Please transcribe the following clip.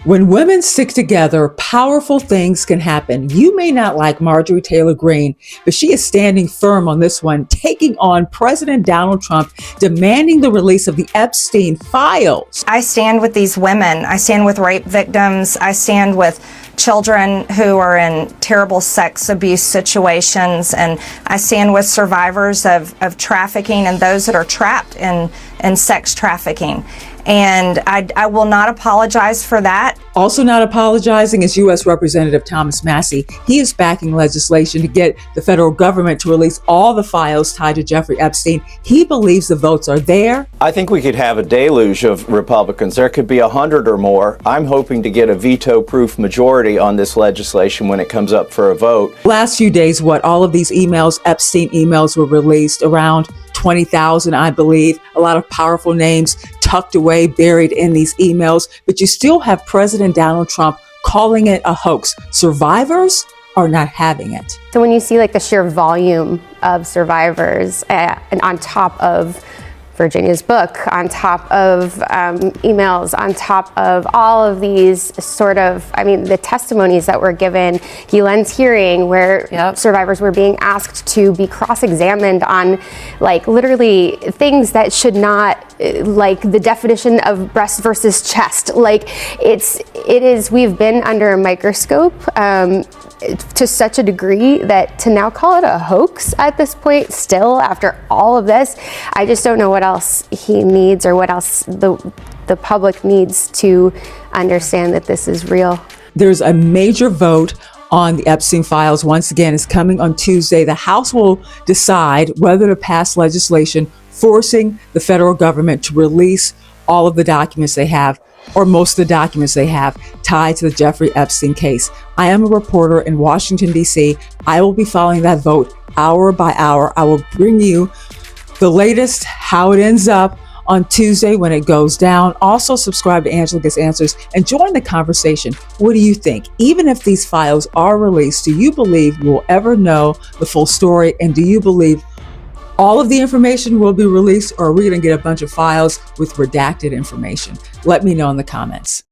When women stick together, powerful things can happen. You may not like Marjorie Taylor Greene, but she is standing firm on this one, taking on President Donald Trump, demanding the release of the Epstein files. I stand with these women. I stand with rape victims. I stand with children who are in terrible sex abuse situations, and I stand with survivors of trafficking and those that are trapped in sex trafficking. And I will not apologize for that. Also not apologizing is U.S. Representative Thomas Massie. He is backing legislation to get the federal government to release all the files tied to Jeffrey Epstein. He believes the votes are there. I think we could have a deluge of Republicans. There could be 100 or more. I'm hoping to get a veto-proof majority on this legislation when it comes up for a vote. Last few days, all of these emails, Epstein emails, were released, around 20,000, I believe. A lot of powerful names tucked away, buried in these emails. But you still have President Donald Trump calling it a hoax. Survivors are not having it. So when you see like the sheer volume of survivors and on top of Virginia's book, on top of emails, on top of all of these the testimonies that were given, Gilen's hearing where survivors were being asked to be cross-examined on literally things that should not, the definition of breast versus chest. We've been under a microscope to such a degree that to now call it a hoax at this point, still after all of this, I just don't know what else he needs or what else the public needs to understand that this is real. There's a major vote on the Epstein files. Once again, is coming on Tuesday. The House will decide whether to pass legislation forcing the federal government to release all of the documents they have, or most of the documents they have tied to the Jeffrey Epstein case. I am a reporter in Washington, D.C. I will be following that vote hour by hour. I will bring you the latest, how it ends up on Tuesday when it goes down. Also subscribe to Angela Gets Answers and join the conversation. What do you think? Even if these files are released, do you believe we'll ever know the full story? And do you believe all of the information will be released, or are we going to get a bunch of files with redacted information? Let me know in the comments.